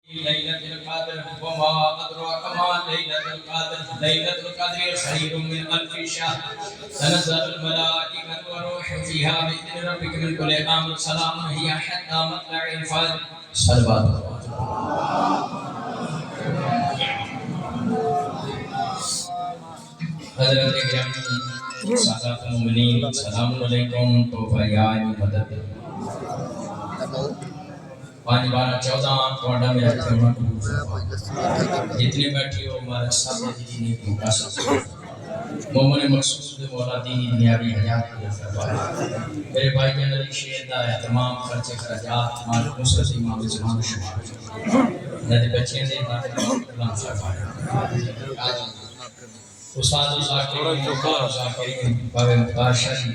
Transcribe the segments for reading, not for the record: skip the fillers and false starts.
ليلة القدر وما أدراك ما ليلة القدر ليلة القدر خير من ألف شهر تنزل الملائكة والروح فيها بإذن ربك من كل أمر سلام هي حتى مطلع الفجر صلوات حضرت گرامی سادات المؤمنین السلام علیکم توفہ یا مدد 5 12 14 توڑا میرا تھوڑا جتنے بیٹھے ہو ہمارے سامنے دینی کی قسم مومن مقصود مولا دینی دنیاوی حیات کی فرمائے میرے بھائی جان علی شیر دا اہتمام خرچ خراجات مالک نصرت امام زمان شمار ندی بچین دے مالک کلام فرمائے استاد ذاکرین بابے مختار شاہی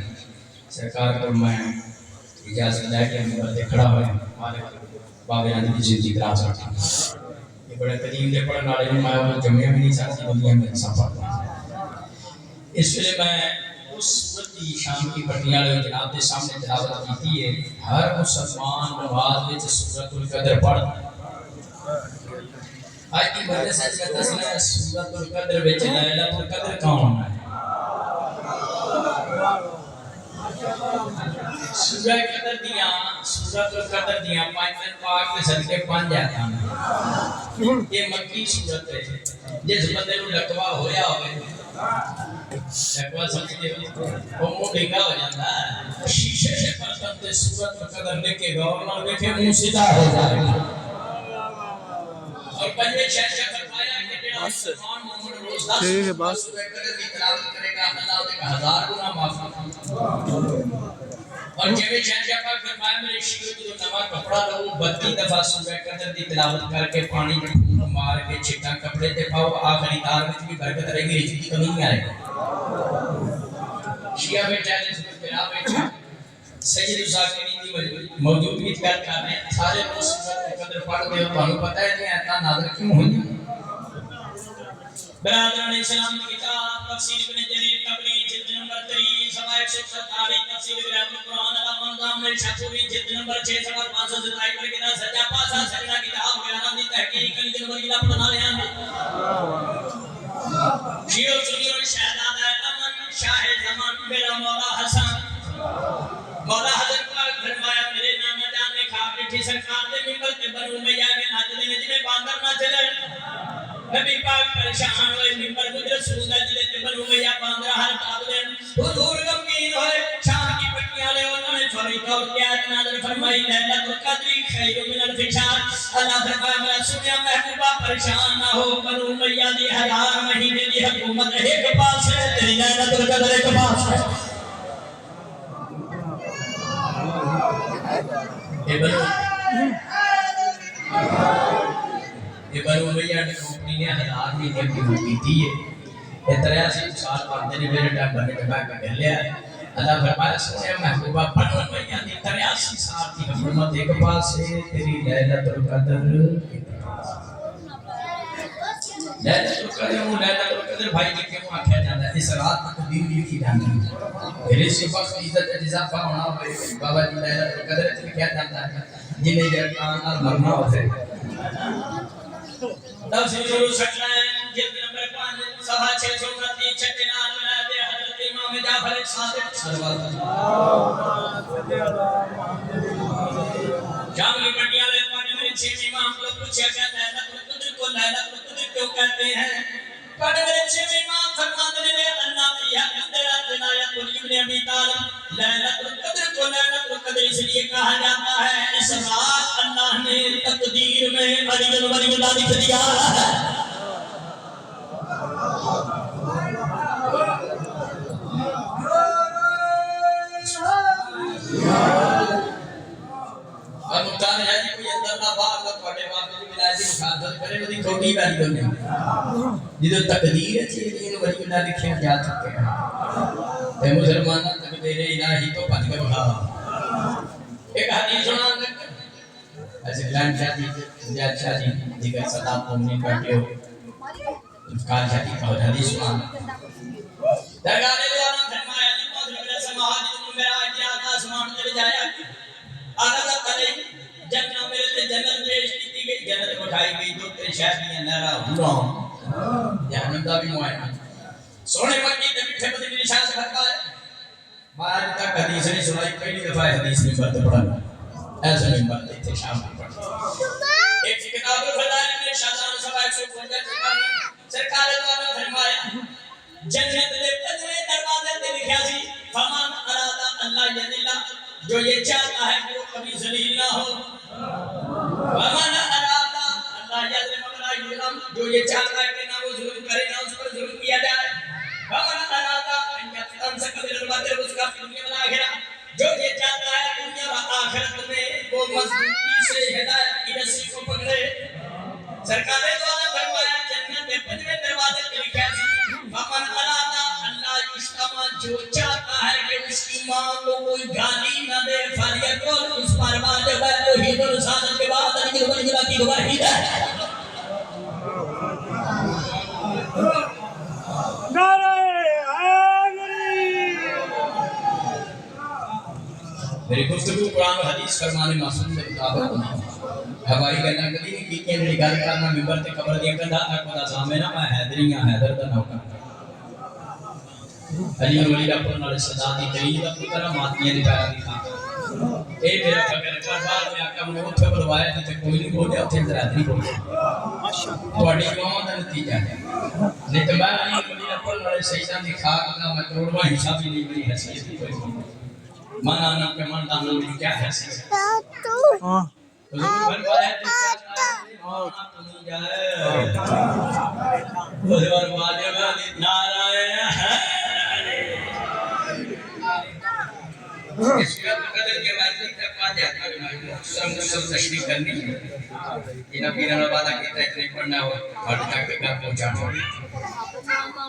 سرکار پر میں اجازت لے کے ہمیں بردے کھڑا ہوئے مالک بابے نادی کی زندگی دراز رکھا یہ بڑے قدیم دے پڑھنے والے میں وہ جمعیہ بھی نہیں چاہتی دنیا میں انسان پڑھنا اس لئے میں اس وقتی شام کی پڑھنے والے جناب دے سامنے تلاوت کی ہے ہر مسلمان نواز میں سورۃ القدر پڑھ آج کی بڑے سے کہتا سنا سورۃ القدر وچ لیلۃ القدر کون ہے سورۃ القدر دیاں 5 دن پاک دے صدقے 5 جاتا ہیں یہ مکی سورت ہے جس بندے نوں لقوا ہویا ہوئے لقوا سمجھتے ہو وہ منہ ڈنگا ہو جاتا ہے شیشے سے برتن تے سورۃ القدر لے کے غور نہ دیکھے منہ سیدھا ہو جائے گا اور پنجے شہنشاہ فرمایا کہ جڑا مسلمان مومن روز 10 سورۃ القدر کی تلاوت کرے گا اللہ اس کا 1000 گنا معاف اور جب شہنشاہ پاک فرمایا میرے شیرو جو نواں کپڑا لو 32 دفعہ سورۃ القدر کی تلاوت کر کے پانی میں مار کے چھٹا کپڑے تے پاؤ آخری تار وچ بھی برکت رہے گی رزق کی کمی نہیں آئے گی شیعہ بیٹا نے سورۃ القدر بیٹا سید ذاکرین دی موجودگی کر رہے ہیں سارے لوگ سورۃ القدر پڑھ دے تو ہمیں پتہ ہے کہ ایتا نازل کیوں ہوئی برادران اسلام کی کتاب تفسیر ابن جریر طبری جلد نمبر 3 صفحہ 147 تفسیر غرائب القرآن علامہ نظام میں شاپوری جلد نمبر 6 صفحہ 527 پر کتاب سجا پاسا سجنا کتاب گرانا دی تحقیق علی دن ولی پڑھنا لے آنے جیو سنیو شہزادہ امن شاہ زمان میرا مولا حسن مولا حضرت پاک فرمایا میرے نانا جان نے کھا بیٹھی سرکار دے ممبر تے بنو میاں کے ناچ دے جنے باندر نہ چلے نبی پاک پریشان ہوئے ممبر کو رسول اللہ جلے تے بنو میاں باندر ہر تاب دے حضور غمگین ہوئے شام کی پٹیاں لے انہوں نے تھوڑی طور کیا نازل فرمائی لیلۃ القدر خیر من الف شہر اللہ فرمایا میں سنیا محبوبہ پریشان نہ ہو بنو میاں دی 1000 مہینے دی حکومت ایک پاس ہے تیری لیلۃ القدر ایک پاس ہے یہ بنو میاں نے کمپنی نے 1000 مہینے کی ہوئی تھی یہ 83 سال بعد نے میرے ٹائم بنے کے بعد کر لیا اللہ فرمایا سنیا محبوبہ بنو میاں نے 83 سال کی حکومت ایک پاس ہے تیری لیلۃ القدر لیلۃ القدر بھائی جی کیوں آکھیا جاتا ہے اس رات میں تقدیر لکھی جاتی ہے میرے صفات کی عزت اضافہ ہونا ہوئے بابا جی لیلۃ القدر لکھیا جاتا ہے جنہیں جرکان اور مرنا ہوتے ہیں تفسیر شروع سکنا ہے جلد نمبر 5 صفحہ 629 چھٹے نال دے حضرت امام جعفر صادق صلوات شاملی منڈیا میں پڑھنے میرے 6 امام کو پوچھا گیا لیلۃ القدر کو لیلۃ القدر کیوں کہتے ہیں پڑھنے میرے 6 امام فرماتے ہیں اللہ یا اندر عنایت ابن ابی طالب لیلۃ القدر کو لیلۃ القدر اس لیے کہا جاتا ہے اس رات اللہ نے تقدیر میں علی ولی اللہ لکھ دیا اور مختار ہے جی کوئی اندر نہ باہر نہ تھوڑے معاملے کی ولایتی مخالفت کرے وہ کھوٹی والی ہونے جدو تقدیر ہے چیز یہ ولی اللہ لکھے جا چکے ہیں اے مسلمانہ تقدیر الہی تو پتھ کر بھا ایک حدیث سنا ایسے کلان شاہ جی زیاد شاہ جی دیگر صدام مومنین بیٹھے ہو کال شاہ جی کا حدیث سنا درگاہ نے دعانا فرمایا جی موضوع میرے سماحات جی میرا آجی آتا آسمان میں جایا آدھا تلے جنہ میرے تے جنت پیش کی گئی جنت بٹھائی گئی جو تے شہر دی نہرا ہوں جہنم دا بھی معائنہ سونے مکی تے میٹھے مدنی نشان سے بھرکا ہے آج تک حدیث نہیں سنائی پہلی دفعہ حدیث میں پڑھتے پڑھا ایسا نہیں پڑھتے تھے شام میں پڑھتے ایک کتاب الفضائل میں شاہجہاں سبا 155 سرکار دو نے فرمایا جنت دے پنجویں دروازے تے لکھیا سی فمن اراد اللہ یذل جو یہ چاہتا ہے کہ وہ کبھی ذلیل نہ ہو ومن اراد اللہ یذل ولا یظلم جو یہ چاہتا ہے کہ نہ وہ ظلم کرے نہ اس پر ظلم کیا جائے ومن اراد ان یتقن سکل الباطل اس کا دنیا و آخرت جو یہ چاہتا ہے دنیا و آخرت میں وہ مضبوطی سے ہدایت کی رسی کو پکڑے سرکار دو نے فرمایا جنت کے پنجویں دروازے پہ لکھا سی ومن اراد اللہ یشتما جو چاہتا ہے کہ اس کی ماں کو کوئی گالی نہ دے فلیقل اس پر واجب ہے توحید و رسالت کے بعد نبی اللہ کی گواہی ہے میری گفتگو قرآن و حدیث فرمان معصوم سے مطابق ہوائی گلنا کبھی نہیں کی کہ میری گل کرنا ممبر تے قبر دیا کندھا تک خدا سامنے نہ میں حیدری ہاں حیدر دا نوکر علی ولی دا پڑھن والے صدا دی دلیل دا پتر ماتیاں دی پیرا دی خاطر اے میرا فکر کربار میں آقا مجھے اتھے بلوایا تے کوئی نہیں بولے اتھے حیدری بولے تواڈی قوم دا نتیجہ ہے نہیں تو میں علی ولی دا پڑھن والے سیداں دی خاک دا میں توڑواں حصہ بھی نہیں میری حیثیت دی کوئی من آنا کے من دانا میں کیا حیثیت ہے حضور فرمایا اور واجب نارائن اس صورت قدر کے واجب تک آ جاتا ہے سب تشریح کرنی ہے یہ نبی نے وعدہ کیا تھا اتنے پڑھنا ہو اور تک گھر پہنچانا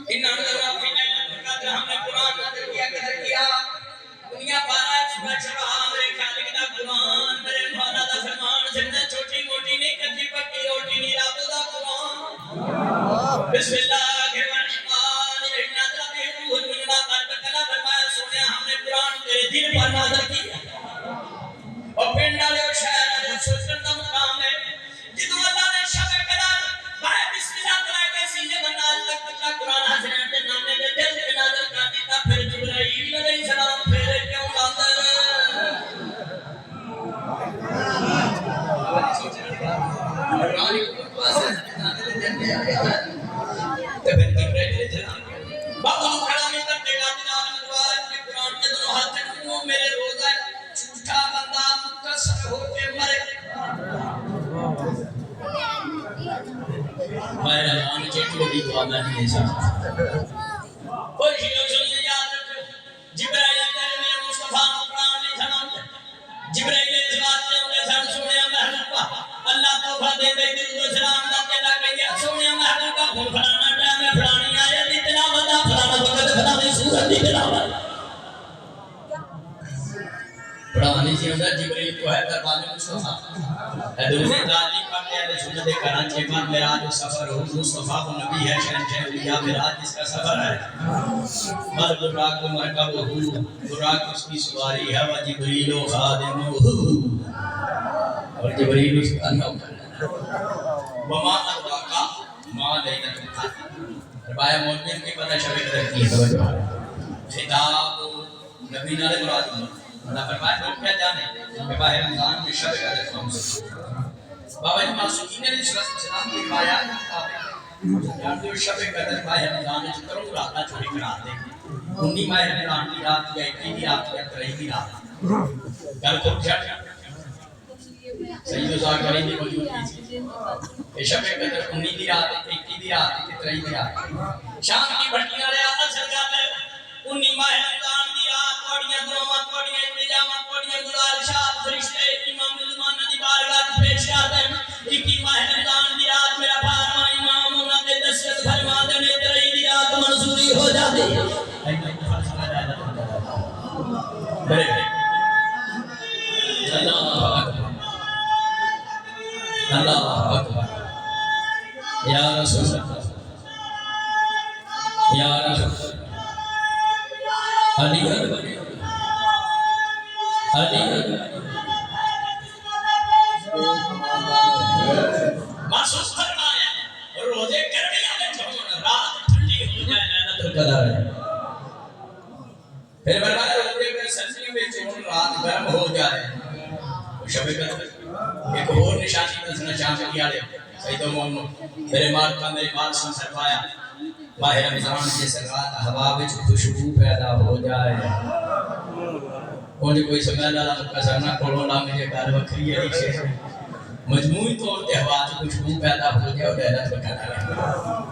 ان قدر ہم نے قرآن نازل کیا قدر کیا دنیا پارا چھپا چھپا میرے خالق دا قرآن میرے مولا دا فرمان زندہ چھوٹی موٹی نہیں کچی پکی روٹی نہیں رب دا قرآن بسم اللہ الرحمن الرحیم نازل بہ روح المنہ قلب کلا فرمایا سنیا ہم نے قرآن تیرے دل پر نازل کیا اور پنڈ والے اور شہر والے سوچن دا مقام ہے جدو اللہ نے شب قدر بھائی بسم اللہ تعالی کے سینے میں نازل تک بچہ قرآن حسنین کے نانے دے دل میں نازل کر دیتا پھر جبرائیل علیہ السلام پڑھانی سی ہوتا جبریل کو ہے دربار مصطفیٰ حضور نے تعلیم پڑھنے والے سنت کراچی میں معراج سفر ہو مصطفیٰ کو نبی ہے شہنشاہ اولیاء معراج جس کا سفر ہے مر براق کو مرکب ہو براق اس کی سواری ہے و جبریل و خادم اور جبریل اس کا نوکر ہے وما ادراکا ما لیلۃ القدر ربایا مومن کی پتہ شب قدر کی توجہ خطاب نبی نے مراد اللہ فرمایا لوگ کیا جانے کہ باہر رمضان میں شب قدر کون سے بابا جی معصومین علیہ السلام کی روایات جانتے ہو شب قدر باہر رمضان میں کرو رات چھوڑی کرا دیں 19 ماہ رمضان کی رات یا 21 رات یا 23 رات کل کو جھٹ سید صاحب کریں گے موجود کی شب قدر 19 دی رات 21 دی رات 23 دی رات شام کی بھٹیاں رہا اثر جاتا ہے 19 ماہ رمضان کی رات کوڑیاں دعا کوڑیاں انتظام کوڑیاں گزارشات فرشتے امام زمانہ دی بارگاہ پیش کرتے ہیں 21 ماہ رمضان کی رات میرا بارواں امام انہاں دے دستخط فرما دینے 23 دی رات منظوری ہو جاتی اللہ اکبر یا رسول اللہ یا رسول علی علی القدر ہے پھر فرمایا روزے میں سردیوں میں چون رات گرم ہو جائے شب قدر ایک اور نشانی دسنا چاہتا کیا لے سید و مومنو میرے مال کا میرے مال سن سرمایا ماہ رمضان کے سگات ہوا وچ خوشبو پیدا ہو جائے کوئی سمیل اللہ مقصر نہ کھولو نہ مجھے گھر وکری ہے شیخ مجموعی طور تے ہوا وچ خوشبو پیدا ہو جائے اور لعنت بکانا ہے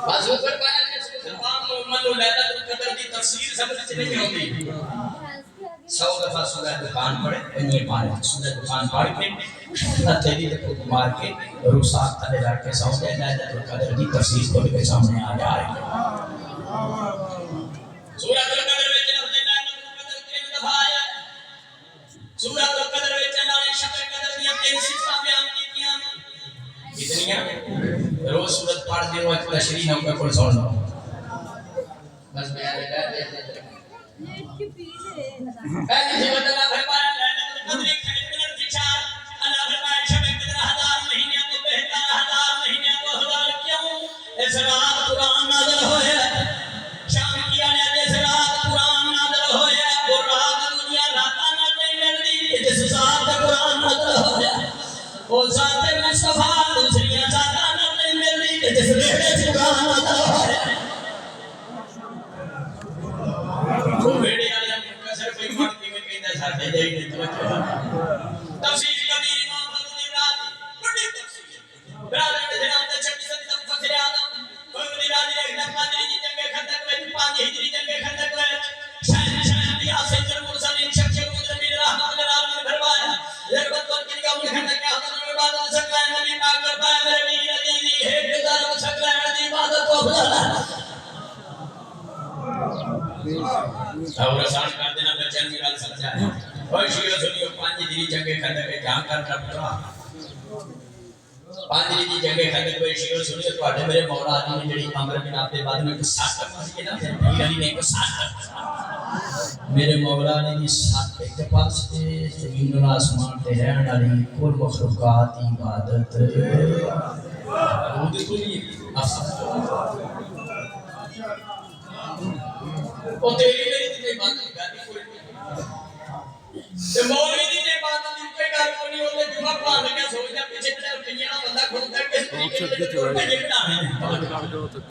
بازو فرمایا کہ تمام مومن لعنت القدر کی تفسیر سمجھ نہیں ہوندی 100 دفعہ سورہ دکان پڑھے پنیر پانے سورہ دکان پڑھ کے تیری دکھو مار کے روسات تلے رکھ کے سو جائے لعنت القدر کی تفسیر کھول کے سامنے آ جائے سورہ القدر میں لفظ لعنت القدر 3 دفعہ آیا سورہ القدر میں اللہ شب قدر کی 3 صفات بیان کی کتنیاں روز سورت پڑھ دے وہ تشریح نہ کوئی سن لو بس بیان ہے پہلی جیوت اللہ فرمایا لعنت القدر خیر من الفشار اللہ فرمایا شب قدر 1000 مہینے تو بہتر 1000 مہینے تو 1000 کیوں اس رات قرآن نازل ہویا شام کی آنے اس رات قرآن نازل ہویا اور رات دنیا راتاں نہ ملدی جس ذات قرآن نازل ہویا وہ ذات مصطفیٰ دوسری ذاتاں نہ ملدی جس بیڑے قرآن نازل ہویا وہ بیڑے تفسیر کبیر امام فضل راضی بڑی تفسیر برادر نے جناب نے 26 صدی تک فخر اعظم فضل راضی نے ایک قادری کی جنگ خندق میں 5 ہجری جنگ خندق میں شاہد یاسین المرسلین شخص المدربین رحمت للعالمین فرمایا لقد وقت کی قوم خندق کے حضرت میں عبادت سکتا ہے نبی پاک فرمایا میرے میر عزیزی ہے کہ دار سکتا ہے عبادت کو افضل ہے اور آسان کر دینا بچن میں گل سمجھا ہے اور شیعہ سنیو 5 ہجری جنگ خندق میں جہاں کر پڑا 5 ہجری جنگ خندق میں شیعہ سنیو تواڈے میرے مولا علی نے جڑی عمر بن عبد البادر نے کو ساتھ کر نا پیر علی نے کو ساتھ کر میرے مولا علی دی ساتھ ایک پاس تے زمین و آسمان تے رہن والی کل مخلوقات دی عبادت خود کو ہی افسر او تیری میری تے بات گل کوئی تے مولوی دی تے بات دی کوئی گل کوئی نہیں ہوندی جمعہ پڑھن لگا سوچدا پیچھے تے پنجیاں بندہ کھڑتا ہے کس طریقے سے